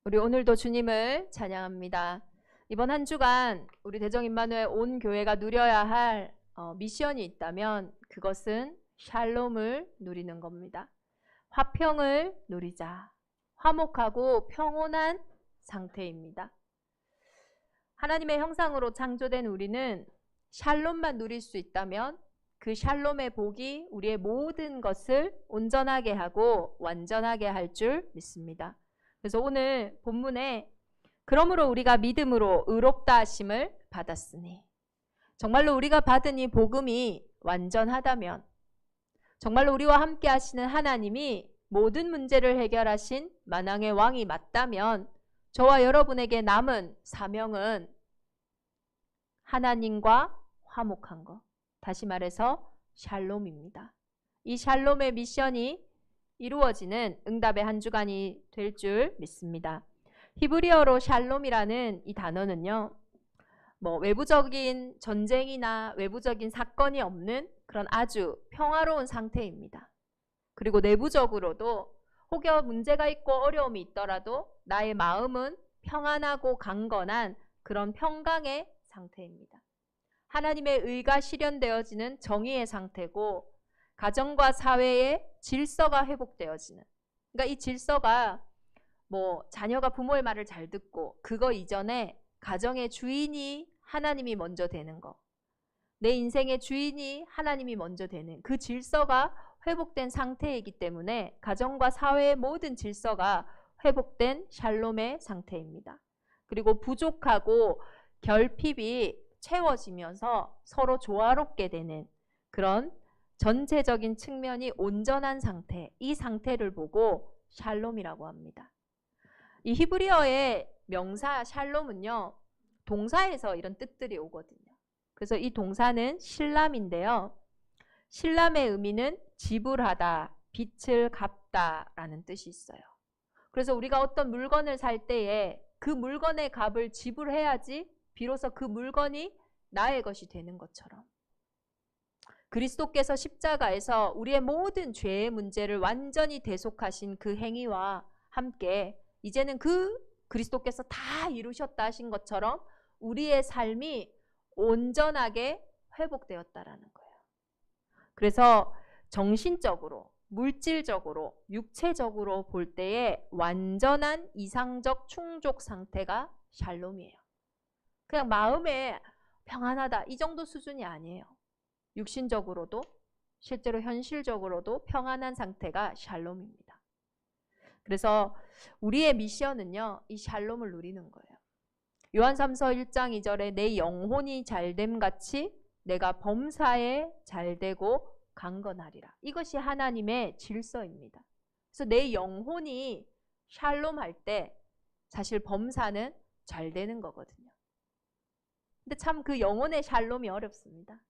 우리 오늘도 주님을 찬양합니다. 이번 한 주간 우리 대정 임마누엘 온 교회가 누려야 할 미션이 있다면 그것은 샬롬을 누리는 겁니다. 화평을 누리자. 화목하고 평온한 상태입니다. 하나님의 형상으로 창조된 우리는 샬롬만 누릴 수 있다면 그 샬롬의 복이 우리의 모든 것을 온전하게 하고 완전하게 할 줄 믿습니다. 그래서 오늘 본문에 그러므로 우리가 믿음으로 의롭다 하심을 받았으니, 정말로 우리가 받은 이 복음이 완전하다면, 정말로 우리와 함께 하시는 하나님이 모든 문제를 해결하신 만왕의 왕이 맞다면 저와 여러분에게 남은 사명은 하나님과 화목한 것, 다시 말해서 샬롬입니다. 이 샬롬의 미션이 이루어지는 응답의 한 주간이 될 줄 믿습니다. 히브리어로 샬롬이라는 이 단어는요, 외부적인 전쟁이나 외부적인 사건이 없는 그런 아주 평화로운 상태입니다. 그리고 내부적으로도 혹여 문제가 있고 어려움이 있더라도 나의 마음은 평안하고 강건한 그런 평강의 상태입니다. 하나님의 의가 실현되어지는 정의의 상태고, 가정과 사회의 질서가 회복되어지는, 그러니까 이 질서가 자녀가 부모의 말을 잘 듣고 그거 이전에 가정의 주인이 하나님이 먼저 되는 거, 내 인생의 주인이 하나님이 먼저 되는 그 질서가 회복된 상태이기 때문에 가정과 사회의 모든 질서가 회복된 샬롬의 상태입니다. 그리고 부족하고 결핍이 채워지면서 서로 조화롭게 되는 그런 전체적인 측면이 온전한 상태, 이 상태를 보고 샬롬이라고 합니다. 이 히브리어의 명사 샬롬은요, 동사에서 이런 뜻들이 오거든요. 그래서 이 동사는 실람인데요. 실람의 의미는 지불하다, 빚을 갚다 라는 뜻이 있어요. 그래서 우리가 어떤 물건을 살 때에 그 물건의 값을 지불해야지 비로소 그 물건이 나의 것이 되는 것처럼, 그리스도께서 십자가에서 우리의 모든 죄의 문제를 완전히 대속하신 그 행위와 함께 이제는 그 그리스도께서 다 이루셨다 하신 것처럼 우리의 삶이 온전하게 회복되었다라는 거예요. 그래서 정신적으로, 물질적으로, 육체적으로 볼 때에 완전한 이상적 충족 상태가 샬롬이에요. 그냥 마음에 평안하다 이 정도 수준이 아니에요. 육신적으로도 실제로 현실적으로도 평안한 상태가 샬롬입니다. 그래서 우리의 미션은요, 이 샬롬을 누리는 거예요. 요한 3서 1장 2절에 내 영혼이 잘됨 같이 내가 범사에 잘되고 강건하리라. 이것이 하나님의 질서입니다. 그래서 내 영혼이 샬롬할 때 사실 범사는 잘 되는 거거든요. 근데 참 그 영혼의 샬롬이 어렵습니다.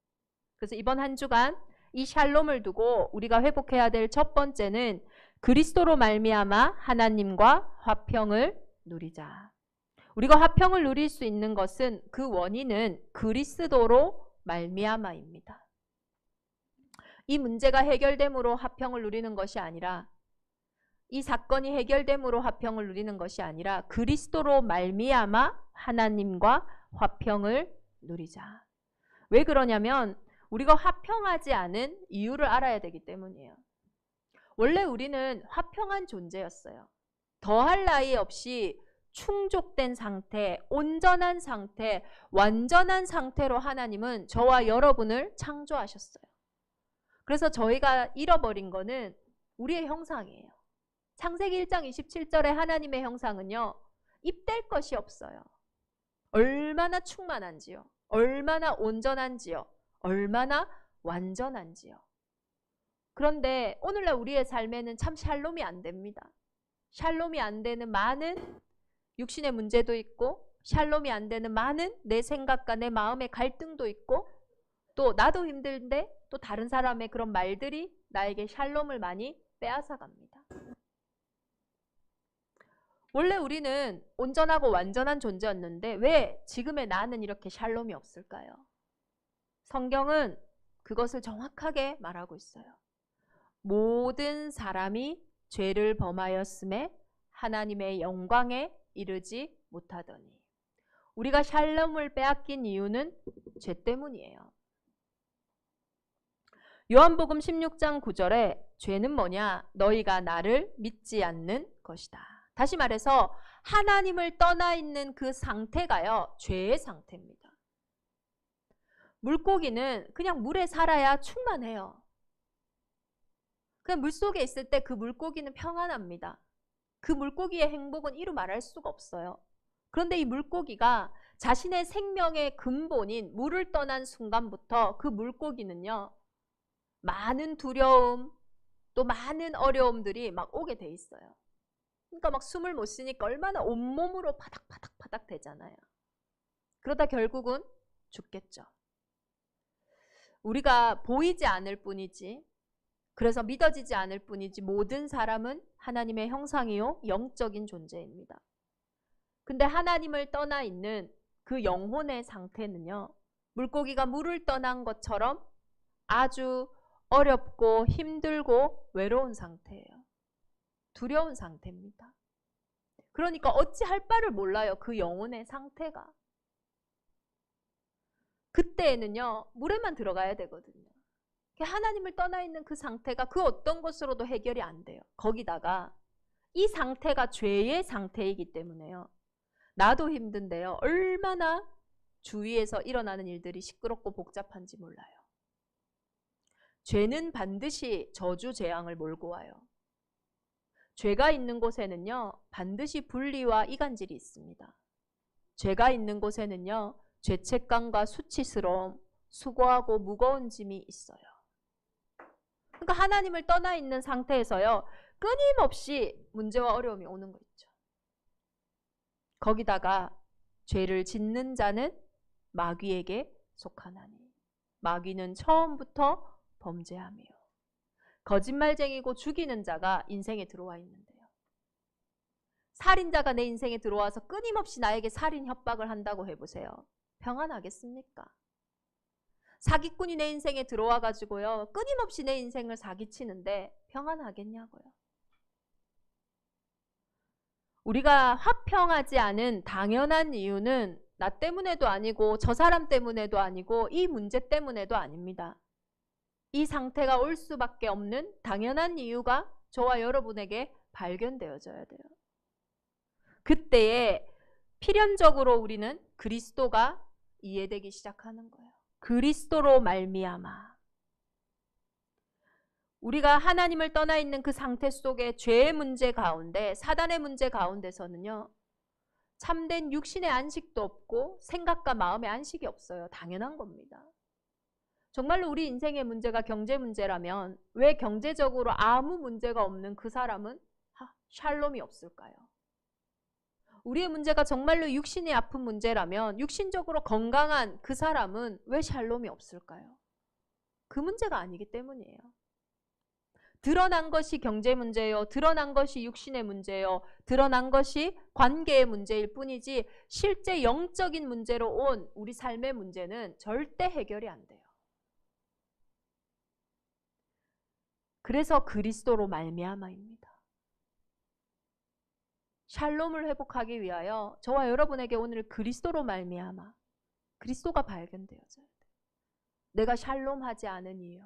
그래서 이번 한 주간 이 샬롬을 두고 우리가 회복해야 될 첫 번째는 그리스도로 말미암아 하나님과 화평을 누리자. 우리가 화평을 누릴 수 있는 것은 그 원인은 그리스도로 말미암아입니다. 이 문제가 해결됨으로 화평을 누리는 것이 아니라, 이 사건이 해결됨으로 화평을 누리는 것이 아니라 그리스도로 말미암아 하나님과 화평을 누리자. 왜 그러냐면 우리가 화평하지 않은 이유를 알아야 되기 때문이에요. 원래 우리는 화평한 존재였어요. 더할 나위 없이 충족된 상태, 온전한 상태, 완전한 상태로 하나님은 저와 여러분을 창조하셨어요. 그래서 저희가 잃어버린 거는 우리의 형상이에요. 창세기 1장 27절에 하나님의 형상은요, 입댈 것이 없어요. 얼마나 충만한지요, 얼마나 온전한지요, 얼마나 완전한지요. 그런데 오늘날 우리의 삶에는 참 샬롬이 안 됩니다. 샬롬이 안 되는 많은 육신의 문제도 있고, 샬롬이 안 되는 많은 내 생각과 내 마음의 갈등도 있고, 또 나도 힘든데 또 다른 사람의 그런 말들이 나에게 샬롬을 많이 빼앗아 갑니다. 원래 우리는 온전하고 완전한 존재였는데 왜 지금의 나는 이렇게 샬롬이 없을까요? 성경은 그것을 정확하게 말하고 있어요. 모든 사람이 죄를 범하였음에 하나님의 영광에 이르지 못하더니. 우리가 샬롬을 빼앗긴 이유는 죄 때문이에요. 요한복음 16장 9절에 죄는 뭐냐? 너희가 나를 믿지 않는 것이다. 다시 말해서 하나님을 떠나 있는 그 상태가요, 죄의 상태입니다. 물고기는 그냥 물에 살아야 충만해요. 그냥 물속에 있을 때 그 물고기는 평안합니다. 그 물고기의 행복은 이루 말할 수가 없어요. 그런데 이 물고기가 자신의 생명의 근본인 물을 떠난 순간부터 그 물고기는요, 많은 두려움, 또 많은 어려움들이 막 오게 돼 있어요. 그러니까 막 숨을 못 쉬니까 얼마나 온몸으로 파닥파닥 되잖아요. 그러다 결국은 죽겠죠. 우리가 보이지 않을 뿐이지, 그래서 믿어지지 않을 뿐이지 모든 사람은 하나님의 형상이요 영적인 존재입니다. 근데 하나님을 떠나 있는 그 영혼의 상태는요, 물고기가 물을 떠난 것처럼 아주 어렵고 힘들고 외로운 상태예요. 두려운 상태입니다. 그러니까 어찌할 바를 몰라요. 그 영혼의 상태가. 그때에는요, 물에만 들어가야 되거든요. 하나님을 떠나 있는 그 상태가 그 어떤 것으로도 해결이 안 돼요. 거기다가 이 상태가 죄의 상태이기 때문에요, 나도 힘든데요, 얼마나 주위에서 일어나는 일들이 시끄럽고 복잡한지 몰라요. 죄는 반드시 저주 재앙을 몰고 와요. 죄가 있는 곳에는요, 반드시 분리와 이간질이 있습니다. 죄가 있는 곳에는요, 죄책감과 수치스러움, 수고하고 무거운 짐이 있어요. 그러니까 하나님을 떠나 있는 상태에서요, 끊임없이 문제와 어려움이 오는 거 있죠. 거기다가 죄를 짓는 자는 마귀에게 속하나니. 마귀는 처음부터 범죄하며 거짓말쟁이고 죽이는 자가 인생에 들어와 있는데요, 살인자가 내 인생에 들어와서 끊임없이 나에게 살인 협박을 한다고 해보세요. 평안하겠습니까? 사기꾼이 내 인생에 들어와 가지고요, 끊임없이 내 인생을 사기치는데 평안하겠냐고요. 우리가 화평하지 않은 당연한 이유는 나 때문에도 아니고 저 사람 때문에도 아니고 이 문제 때문에도 아닙니다. 이 상태가 올 수밖에 없는 당연한 이유가 저와 여러분에게 발견되어져야 돼요. 그때에 필연적으로 우리는 그리스도가 이해되기 시작하는 거예요. 그리스도로 말미암아. 우리가 하나님을 떠나 있는 그 상태 속에 죄의 문제 가운데, 사단의 문제 가운데서는요, 참된 육신의 안식도 없고 생각과 마음의 안식이 없어요. 당연한 겁니다. 정말로 우리 인생의 문제가 경제 문제라면 왜 경제적으로 아무 문제가 없는 그 사람은 샬롬이 없을까요? 우리의 문제가 정말로 육신이 아픈 문제라면 육신적으로 건강한 그 사람은 왜 샬롬이 없을까요? 그 문제가 아니기 때문이에요. 드러난 것이 경제 문제예요. 드러난 것이 육신의 문제예요. 드러난 것이 관계의 문제일 뿐이지 실제 영적인 문제로 온 우리 삶의 문제는 절대 해결이 안 돼요. 그래서 그리스도로 말미암아입니다. 샬롬을 회복하기 위하여 저와 여러분에게 오늘 그리스도로 말미암아, 그리스도가 발견되어져야 돼요. 내가 샬롬하지 않은 이유,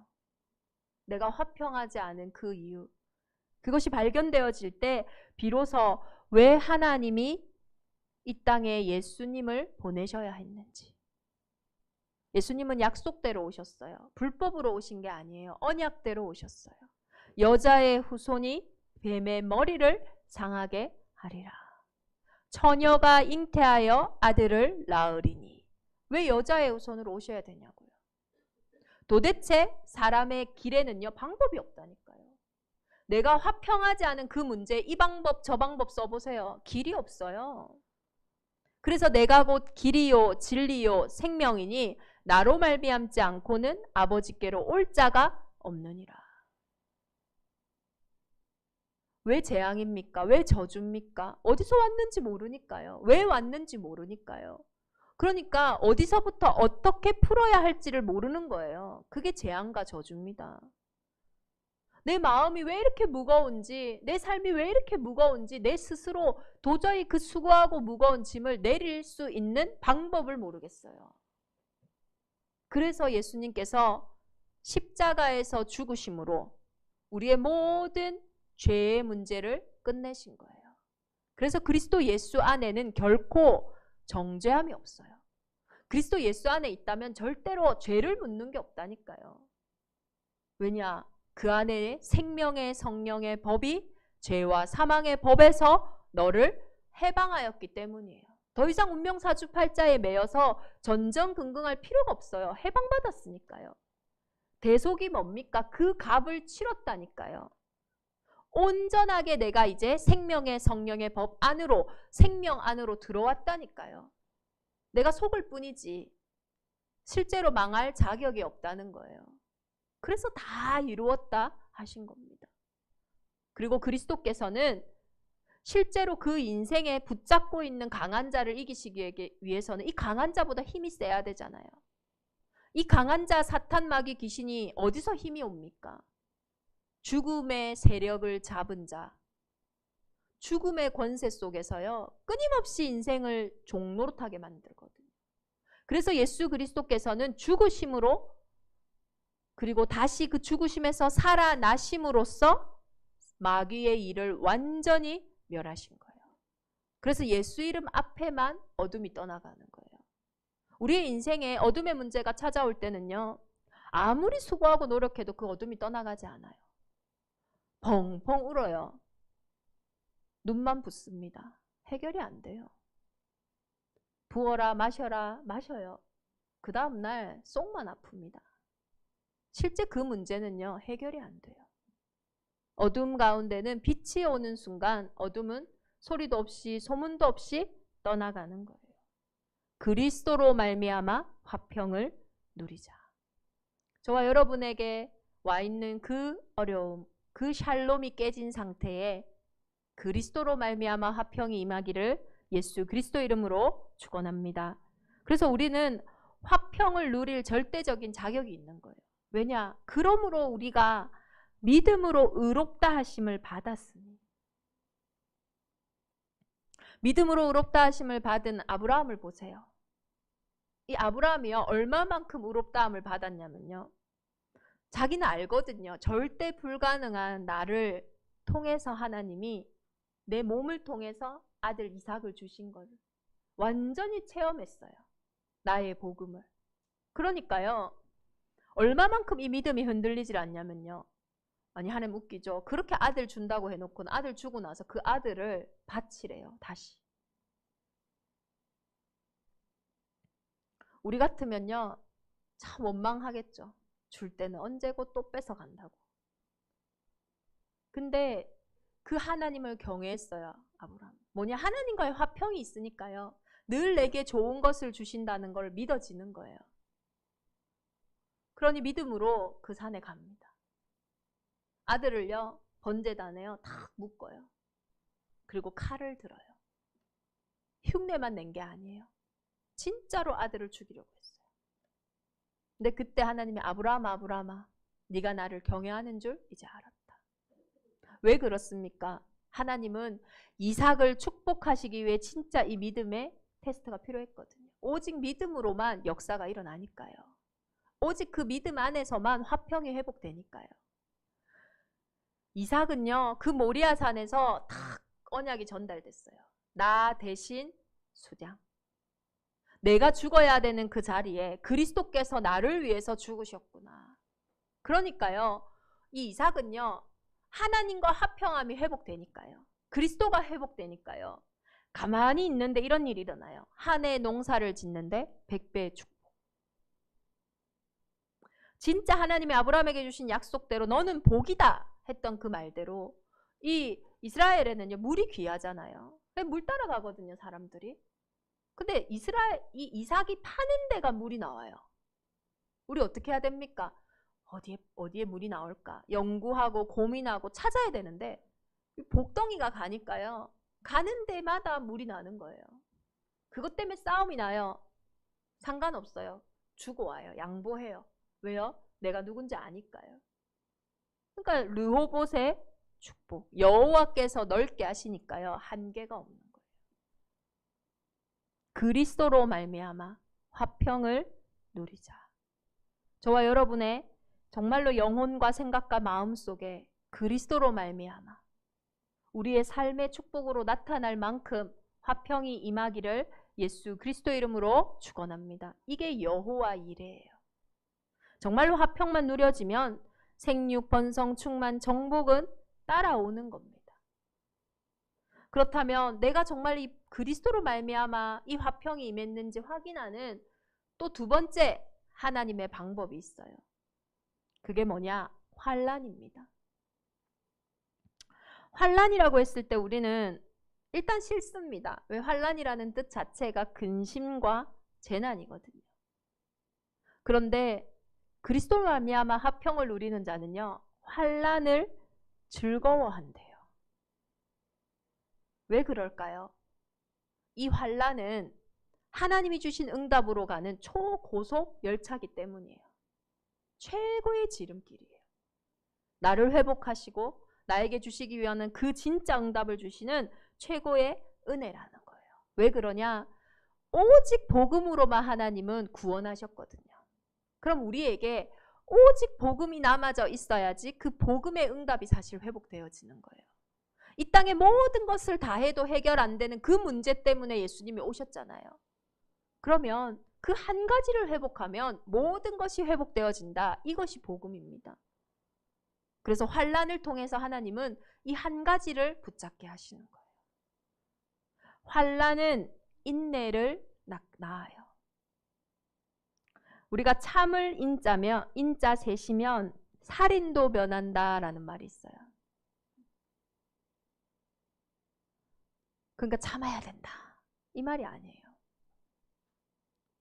내가 화평하지 않은 그 이유, 그것이 발견되어질 때 비로소 왜 하나님이 이 땅에 예수님을 보내셔야 했는지. 예수님은 약속대로 오셨어요. 불법으로 오신 게 아니에요. 언약대로 오셨어요. 여자의 후손이 뱀의 머리를 상하게 하리라. 처녀가 잉태하여 아들을 낳으리니. 왜 여자의 후손으로 오셔야 되냐고요. 도대체 사람의 길에는요, 방법이 없다니까요. 내가 화평하지 않은 그 문제, 이 방법 저 방법 써보세요. 길이 없어요. 그래서 내가 곧 길이요 진리요 생명이니 나로 말미암지 않고는 아버지께로 올 자가 없느니라. 왜 재앙입니까? 왜 저주입니까? 어디서 왔는지 모르니까요. 왜 왔는지 모르니까요. 그러니까 어디서부터 어떻게 풀어야 할지를 모르는 거예요. 그게 재앙과 저주입니다. 내 마음이 왜 이렇게 무거운지, 내 삶이 왜 이렇게 무거운지, 내 스스로 도저히 그 수고하고 무거운 짐을 내릴 수 있는 방법을 모르겠어요. 그래서 예수님께서 십자가에서 죽으심으로 우리의 모든 죄의 문제를 끝내신 거예요. 그래서 그리스도 예수 안에는 결코 정죄함이 없어요. 그리스도 예수 안에 있다면 절대로 죄를 묻는 게 없다니까요. 왜냐? 그 안에 생명의 성령의 법이 죄와 사망의 법에서 너를 해방하였기 때문이에요. 더 이상 운명사주팔자에 매여서 전전긍긍할 필요가 없어요. 해방받았으니까요. 대속이 뭡니까? 그 값을 치렀다니까요. 온전하게 내가 이제 생명의 성령의 법 안으로, 생명 안으로 들어왔다니까요. 내가 속을 뿐이지 실제로 망할 자격이 없다는 거예요. 그래서 다 이루었다 하신 겁니다. 그리고 그리스도께서는 실제로 그 인생에 붙잡고 있는 강한 자를 이기시기 위해서는 이 강한 자보다 힘이 세야 되잖아요. 이 강한 자 사탄 마귀 귀신이 어디서 힘이 옵니까? 죽음의 세력을 잡은 자, 죽음의 권세 속에서요, 끊임없이 인생을 종노릇하게 만들거든요. 그래서 예수 그리스도께서는 죽으심으로, 그리고 다시 그 죽으심에서 살아나심으로써 마귀의 일을 완전히 멸하신 거예요. 그래서 예수 이름 앞에만 어둠이 떠나가는 거예요. 우리의 인생에 어둠의 문제가 찾아올 때는요, 아무리 수고하고 노력해도 그 어둠이 떠나가지 않아요. 펑펑 울어요. 눈만 붓습니다. 해결이 안 돼요. 부어라 마셔라 마셔요. 그 다음날 속만 아픕니다. 실제 그 문제는요, 해결이 안 돼요. 어둠 가운데는 빛이 오는 순간 어둠은 소리도 없이 소문도 없이 떠나가는 거예요. 그리스도로 말미암아 화평을 누리자. 저와 여러분에게 와 있는 그 어려움, 그 샬롬이 깨진 상태에 그리스도로 말미암아 화평이 임하기를 예수 그리스도 이름으로 축원합니다. 그래서 우리는 화평을 누릴 절대적인 자격이 있는 거예요. 왜냐? 그러므로 우리가 믿음으로 의롭다 하심을 받았으니. 믿음으로 의롭다 하심을 받은 아브라함을 보세요. 이 아브라함이요, 얼마만큼 의롭다함을 받았냐면요, 자기는 알거든요. 절대 불가능한 나를 통해서 하나님이 내 몸을 통해서 아들 이삭을 주신 걸 완전히 체험했어요. 나의 복음을. 그러니까요, 얼마만큼 이 믿음이 흔들리질 않냐면요, 아니 하나님 웃기죠. 그렇게 아들 준다고 해놓고는 아들 주고 나서 그 아들을 바치래요. 다시. 우리 같으면요, 참 원망하겠죠. 줄 때는 언제고 또 뺏어간다고. 근데 그 하나님을 경외했어요. 아브라함. 뭐냐? 하나님과의 화평이 있으니까요, 늘 내게 좋은 것을 주신다는 걸 믿어지는 거예요. 그러니 믿음으로 그 산에 갑니다. 아들을요, 번제단에요 탁 묶어요. 그리고 칼을 들어요. 흉내만 낸 게 아니에요. 진짜로 아들을 죽이려고 했어요. 근데 그때 하나님이 아브라함아 아브라함아, 네가 나를 경외하는 줄 이제 알았다. 왜 그렇습니까? 하나님은 이삭을 축복하시기 위해 진짜 이 믿음의 테스트가 필요했거든요. 오직 믿음으로만 역사가 일어나니까요. 오직 그 믿음 안에서만 화평이 회복되니까요. 이삭은요, 그 모리아 산에서 탁 언약이 전달됐어요. 나 대신 수량. 내가 죽어야 되는 그 자리에 그리스도께서 나를 위해서 죽으셨구나. 그러니까요, 이 이삭은요, 하나님과 화평함이 회복되니까요, 그리스도가 회복되니까요, 가만히 있는데 이런 일이 일어나요. 한 해 농사를 짓는데 100배의 축복. 진짜 하나님이 아브라함에게 주신 약속대로 너는 복이다 했던 그 말대로 이 이스라엘에는요, 물이 귀하잖아요. 물 따라가거든요, 사람들이. 근데 이 이삭이 파는 데가 물이 나와요. 우리 어떻게 해야 됩니까? 어디에 물이 나올까? 연구하고 고민하고 찾아야 되는데 복덩이가 가니까요, 가는 데마다 물이 나는 거예요. 그것 때문에 싸움이 나요. 상관없어요. 주고 와요. 양보해요. 왜요? 내가 누군지 아니까요. 그러니까 르호봇의 축복. 여호와께서 넓게 하시니까요. 한계가 없는 거예요. 그리스도로 말미암아 화평을 누리자. 저와 여러분의 정말로 영혼과 생각과 마음 속에 그리스도로 말미암아 우리의 삶의 축복으로 나타날 만큼 화평이 임하기를 예수 그리스도 이름으로 축원합니다. 이게 여호와 이레예요. 정말로 화평만 누려지면 생육, 번성, 충만, 정복은 따라오는 겁니다. 그렇다면 내가 정말 이 그리스도로 말미암아 이 화평이 임했는지 확인하는 또 두 번째 하나님의 방법이 있어요. 그게 뭐냐? 환난입니다. 환난이라고 했을 때 우리는 일단 싫습니다. 왜? 환난이라는 뜻 자체가 근심과 재난이거든요. 그런데 그리스도로 말미암아 화평을 누리는 자는요, 환난을 즐거워한대요. 왜 그럴까요? 이 환난은 하나님이 주신 응답으로 가는 초고속 열차기 때문이에요. 최고의 지름길이에요. 나를 회복하시고 나에게 주시기 위한 그 진짜 응답을 주시는 최고의 은혜라는 거예요. 왜 그러냐? 오직 복음으로만 하나님은 구원하셨거든요. 그럼 우리에게 오직 복음이 남아져 있어야지 그 복음의 응답이 사실 회복되어지는 거예요. 이 땅의 모든 것을 다 해도 해결 안 되는 그 문제 때문에 예수님이 오셨잖아요. 그러면 그 한 가지를 회복하면 모든 것이 회복되어진다. 이것이 복음입니다. 그래서 환난을 통해서 하나님은 이 한 가지를 붙잡게 하시는 거예요. 환난은 인내를 낳아요. 우리가 참을 인자면 인자 셋이면 살인도 면한다라는 말이 있어요. 그러니까 참아야 된다. 이 말이 아니에요.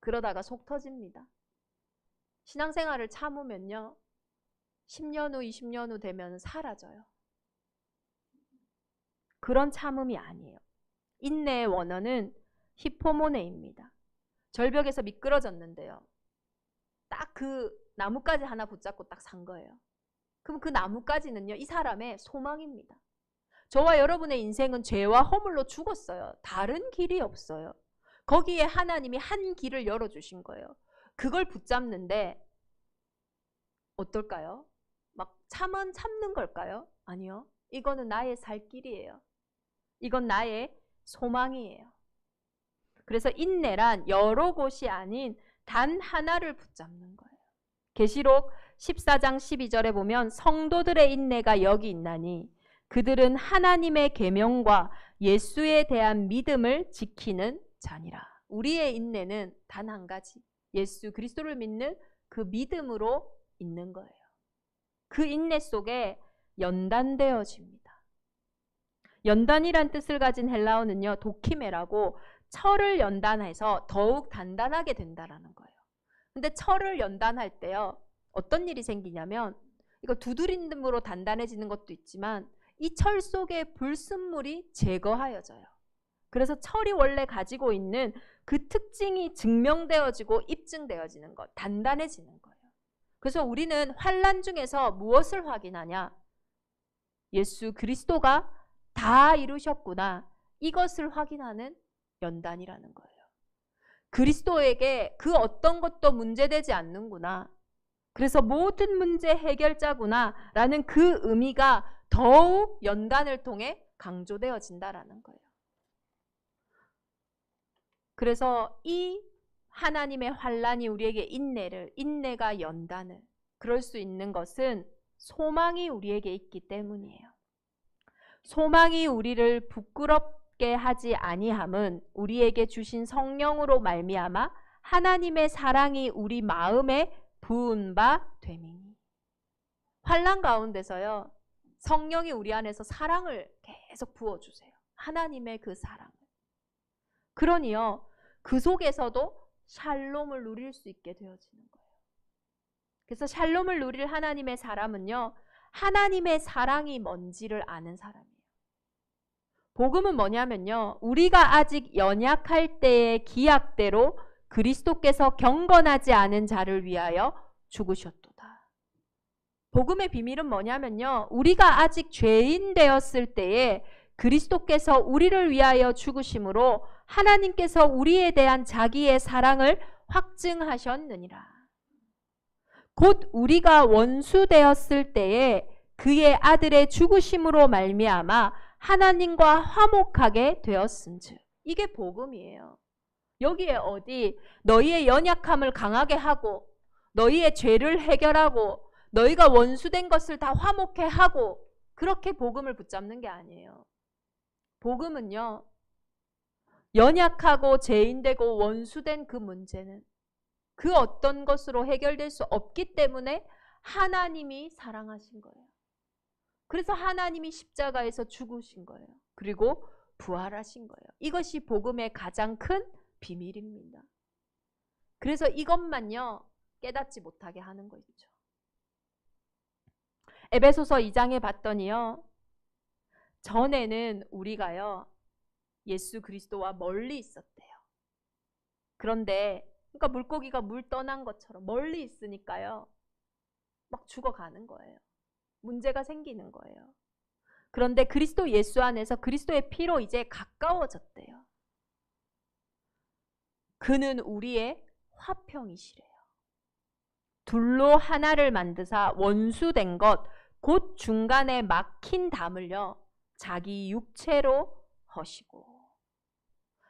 그러다가 속 터집니다. 신앙생활을 참으면요. 10년 후, 20년 후 되면 사라져요. 그런 참음이 아니에요. 인내의 원어는 히포모네입니다. 절벽에서 미끄러졌는데요. 딱 그 나뭇가지 하나 붙잡고 딱 산 거예요. 그럼 그 나뭇가지는요, 이 사람의 소망입니다. 저와 여러분의 인생은 죄와 허물로 죽었어요. 다른 길이 없어요. 거기에 하나님이 한 길을 열어주신 거예요. 그걸 붙잡는데 어떨까요? 막 참는 걸까요? 아니요. 이거는 나의 살 길이에요. 이건 나의 소망이에요. 그래서 인내란 여러 곳이 아닌 단 하나를 붙잡는 거예요. 계시록 14장 12절에 보면 성도들의 인내가 여기 있나니 그들은 하나님의 계명과 예수에 대한 믿음을 지키는 자니라. 우리의 인내는 단 한 가지, 예수 그리스도를 믿는 그 믿음으로 있는 거예요. 그 인내 속에 연단되어집니다. 연단이란 뜻을 가진 헬라어는요, 도키메라고 철을 연단해서 더욱 단단하게 된다라는 거예요. 근데 철을 연단할 때요, 어떤 일이 생기냐면 이거 두드림으로 단단해지는 것도 있지만 이 철 속의 불순물이 제거하여져요. 그래서 철이 원래 가지고 있는 그 특징이 증명되어지고 입증되어지는 것, 단단해지는 거예요. 그래서 우리는 환난 중에서 무엇을 확인하냐? 예수 그리스도가 다 이루셨구나. 이것을 확인하는 연단이라는 거예요. 그리스도에게 그 어떤 것도 문제되지 않는구나. 그래서 모든 문제 해결자구나 라는 그 의미가 더욱 연단을 통해 강조되어진다라는 거예요. 그래서 이 하나님의 환난이 우리에게 인내가 연단을, 그럴 수 있는 것은 소망이 우리에게 있기 때문이에요. 소망이 우리를 부끄럽게 하지 아니함은 우리에게 주신 성령으로 말미암아 하나님의 사랑이 우리 마음에 부은 바 됨이니. 환난 가운데서요, 성령이 우리 안에서 사랑을 계속 부어주세요. 하나님의 그 사랑을. 그러니요, 그 속에서도 샬롬을 누릴 수 있게 되어지는 거예요. 그래서 샬롬을 누릴 하나님의 사람은요, 하나님의 사랑이 뭔지를 아는 사람이에요. 복음은 뭐냐면요, 우리가 아직 연약할 때의 기약대로 그리스도께서 경건하지 않은 자를 위하여 죽으셨도다. 복음의 비밀은 뭐냐면요. 우리가 아직 죄인 되었을 때에 그리스도께서 우리를 위하여 죽으심으로 하나님께서 우리에 대한 자기의 사랑을 확증하셨느니라. 곧 우리가 원수 되었을 때에 그의 아들의 죽으심으로 말미암아 하나님과 화목하게 되었은즉. 이게 복음이에요. 여기에 어디 너희의 연약함을 강하게 하고 너희의 죄를 해결하고 너희가 원수된 것을 다 화목해 하고 그렇게 복음을 붙잡는 게 아니에요. 복음은요. 연약하고 죄인되고 원수된 그 문제는 그 어떤 것으로 해결될 수 없기 때문에 하나님이 사랑하신 거예요. 그래서 하나님이 십자가에서 죽으신 거예요. 그리고 부활하신 거예요. 이것이 복음의 가장 큰 비밀입니다. 그래서 이것만요 깨닫지 못하게 하는 거 있죠. 에베소서 2장에 봤더니요. 전에는 우리가요. 예수 그리스도와 멀리 있었대요. 그런데 그러니까 물고기가 물 떠난 것처럼 멀리 있으니까요. 막 죽어가는 거예요. 문제가 생기는 거예요. 그런데 그리스도 예수 안에서 그리스도의 피로 이제 가까워졌대요. 그는 우리의 화평이시래요. 둘로 하나를 만드사 원수된 것 곧 중간에 막힌 담을요 자기 육체로 허시고.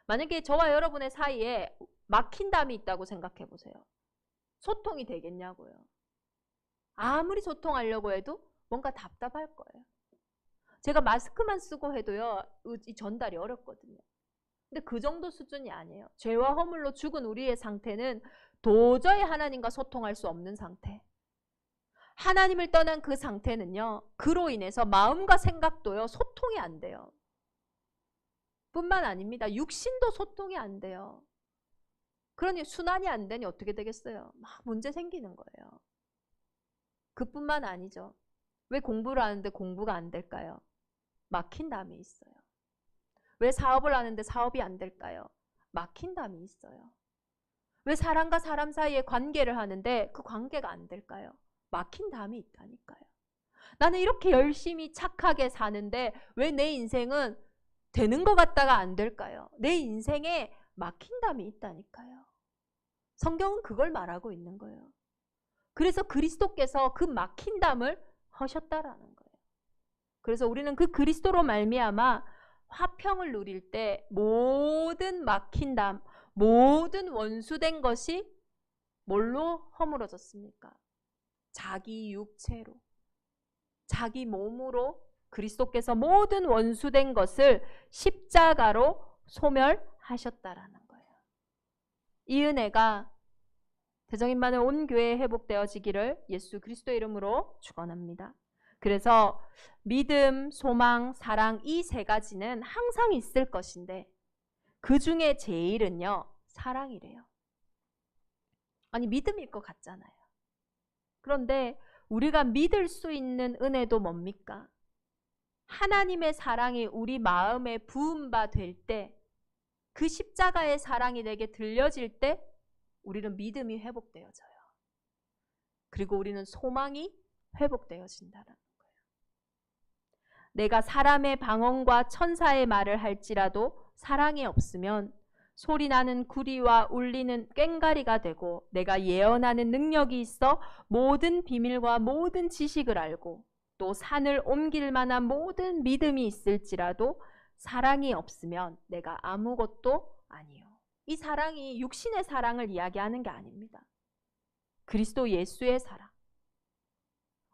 만약에 저와 여러분의 사이에 막힌 담이 있다고 생각해 보세요. 소통이 되겠냐고요. 아무리 소통하려고 해도 뭔가 답답할 거예요. 제가 마스크만 쓰고 해도요 이 전달이 어렵거든요. 근데 그 정도 수준이 아니에요. 죄와 허물로 죽은 우리의 상태는 도저히 하나님과 소통할 수 없는 상태. 하나님을 떠난 그 상태는요. 그로 인해서 마음과 생각도요. 소통이 안 돼요. 뿐만 아닙니다. 육신도 소통이 안 돼요. 그러니 순환이 안 되니 어떻게 되겠어요? 막 문제 생기는 거예요. 그뿐만 아니죠. 왜 공부를 하는데 공부가 안 될까요? 막힌 담이 있어요. 왜 사업을 하는데 사업이 안 될까요? 막힌 담이 있어요. 왜 사람과 사람 사이에 관계를 하는데 그 관계가 안 될까요? 막힌 담이 있다니까요. 나는 이렇게 열심히 착하게 사는데 왜 내 인생은 되는 것 같다가 안 될까요? 내 인생에 막힌 담이 있다니까요. 성경은 그걸 말하고 있는 거예요. 그래서 그리스도께서 그 막힌 담을 허셨다라는 거예요. 그래서 우리는 그 그리스도로 말미암아 화평을 누릴 때 모든 막힌 담, 모든 원수된 것이 뭘로 허물어졌습니까? 자기 육체로, 자기 몸으로 그리스도께서 모든 원수된 것을 십자가로 소멸하셨다라는 거예요. 이 은혜가 대적임 많은 온 교회에 회복되어지기를 예수 그리스도의 이름으로 축원합니다. 그래서 믿음, 소망, 사랑 이 세 가지는 항상 있을 것인데 그 중에 제일은요 사랑이래요. 아니 믿음일 것 같잖아요. 그런데 우리가 믿을 수 있는 은혜도 뭡니까? 하나님의 사랑이 우리 마음에 부은 바 될 때, 그 십자가의 사랑이 내게 들려질 때 우리는 믿음이 회복되어져요. 그리고 우리는 소망이 회복되어진다는 거예요. 내가 사람의 방언과 천사의 말을 할지라도 사랑이 없으면 소리나는 구리와 울리는 꽹가리가 되고, 내가 예언하는 능력이 있어 모든 비밀과 모든 지식을 알고 또 산을 옮길 만한 모든 믿음이 있을지라도 사랑이 없으면 내가 아무것도 아니요. 이 사랑이 육신의 사랑을 이야기하는 게 아닙니다. 그리스도 예수의 사랑.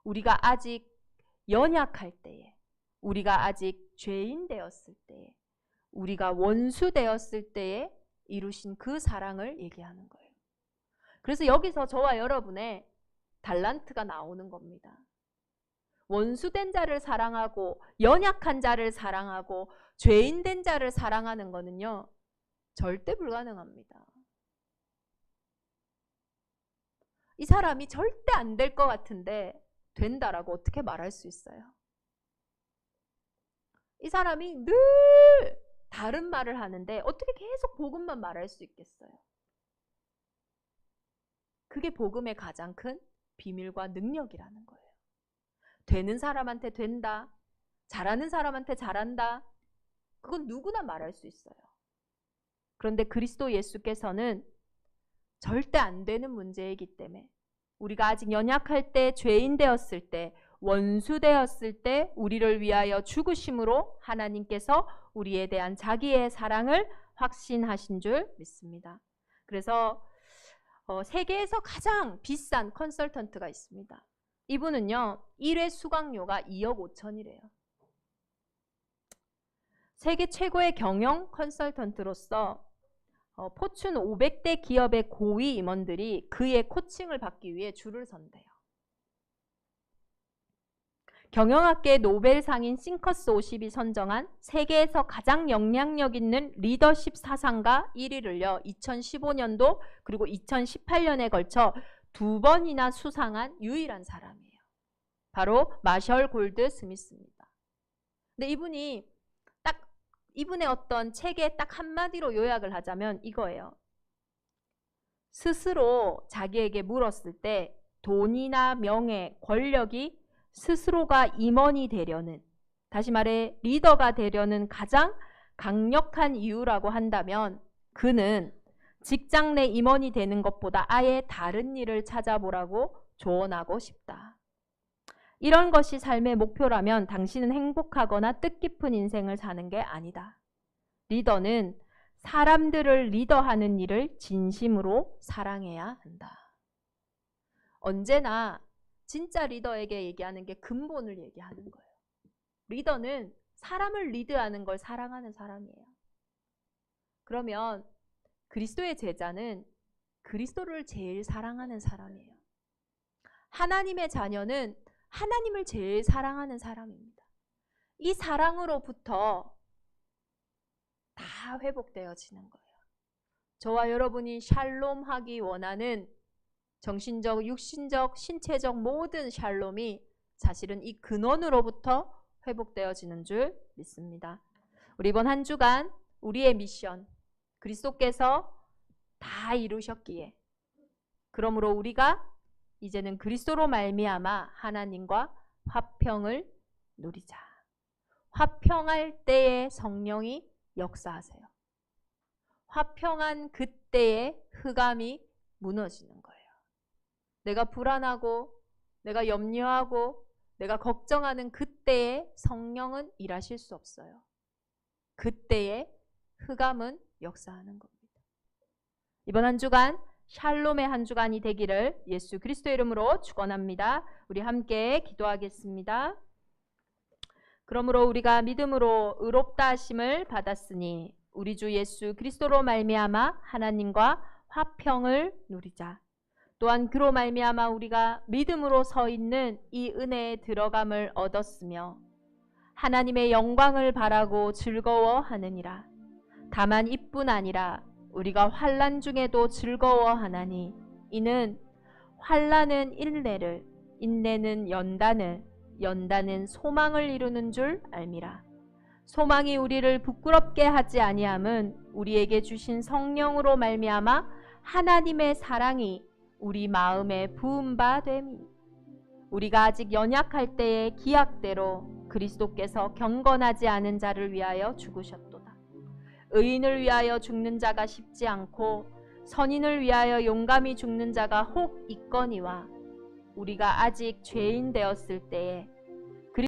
우리가 아직 연약할 때에, 우리가 아직 죄인 되었을 때에, 우리가 원수 되었을 때에 이루신 그 사랑을 얘기하는 거예요. 그래서 여기서 저와 여러분의 달란트가 나오는 겁니다. 원수된 자를 사랑하고 연약한 자를 사랑하고 죄인된 자를 사랑하는 것은요 절대 불가능합니다. 이 사람이 절대 안 될 것 같은데 된다라고 어떻게 말할 수 있어요? 이 사람이 늘 다른 말을 하는데 어떻게 계속 복음만 말할 수 있겠어요? 그게 복음의 가장 큰 비밀과 능력이라는 거예요. 되는 사람한테 된다, 잘하는 사람한테 잘한다, 그건 누구나 말할 수 있어요. 그런데 그리스도 예수께서는 절대 안 되는 문제이기 때문에 우리가 아직 연약할 때, 죄인 되었을 때, 원수 되었을 때 우리를 위하여 죽으심으로 하나님께서 우리에 대한 자기의 사랑을 확신하신 줄 믿습니다. 그래서 세계에서 가장 비싼 컨설턴트가 있습니다. 이분은요, 1회 수강료가 2억 5천이래요. 세계 최고의 경영 컨설턴트로서 포춘 500대 기업의 고위 임원들이 그의 코칭을 받기 위해 줄을 선대요. 경영학계 노벨상인 싱커스 50이 선정한 세계에서 가장 영향력 있는 리더십 사상가 1위를요 2015년도 그리고 2018년에 걸쳐 2번이나 수상한 유일한 사람이에요. 바로 마셜 골드 스미스입니다. 근데 이분의 어떤 책에 딱 한마디로 요약을 하자면 이거예요. 스스로 자기에게 물었을 때 돈이나 명예, 권력이 스스로가 임원이 되려는, 다시 말해 리더가 되려는 가장 강력한 이유라고 한다면 그는 직장 내 임원이 되는 것보다 아예 다른 일을 찾아보라고 조언하고 싶다. 이런 것이 삶의 목표라면 당신은 행복하거나 뜻깊은 인생을 사는 게 아니다. 리더는 사람들을 리더하는 일을 진심으로 사랑해야 한다. 언제나 진짜 리더에게 얘기하는 게 근본을 얘기하는 거예요. 리더는 사람을 리드하는 걸 사랑하는 사람이에요. 그러면 그리스도의 제자는 그리스도를 제일 사랑하는 사람이에요. 하나님의 자녀는 하나님을 제일 사랑하는 사람입니다. 이 사랑으로부터 다 회복되어지는 거예요. 저와 여러분이 샬롬하기 원하는 정신적, 육신적, 신체적 모든 샬롬이 사실은 이 근원으로부터 회복되어지는 줄 믿습니다. 우리 이번 한 주간 우리의 미션, 그리스도께서 다 이루셨기에 그러므로 우리가 이제는 그리스도로 말미암아 하나님과 화평을 누리자. 화평할 때에 성령이 역사하세요. 화평한 그때에 흑암이 무너지는 거예요. 내가 불안하고 내가 염려하고 내가 걱정하는 그때에 성령은 일하실 수 없어요. 그때에 흑암은 역사하는 겁니다. 이번 한 주간 샬롬의 한 주간이 되기를 예수 그리스도의 이름으로 축원합니다. 우리 함께 기도하겠습니다. 그러므로 우리가 믿음으로 의롭다 하심을 받았으니 우리 주 예수 그리스도로 말미암아 하나님과 화평을 누리자. 또한 그로 말미암아 우리가 믿음으로 서 있는 이 은혜에 들어감을 얻었으며 하나님의 영광을 바라고 즐거워하느니라. 다만 이뿐 아니라 우리가 환난 중에도 즐거워하나니 이는 환난은 인내를, 인내는 연단을, 연단은 소망을 이루는 줄 알미라. 소망이 우리를 부끄럽게 하지 아니함은 우리에게 주신 성령으로 말미암아 하나님의 사랑이 우리 마음에 부은 바 됨이. 우리가 아직 연약할 때의 기약대로 그리스도께서 경건하지 않은 자를 위하여 죽으셨도다. 의인을 위하여 죽는 자가 쉽지 않고 선인을 위하여 용감히 죽는 자가 혹 있거니와 우리가 아직 죄인 되었을 때에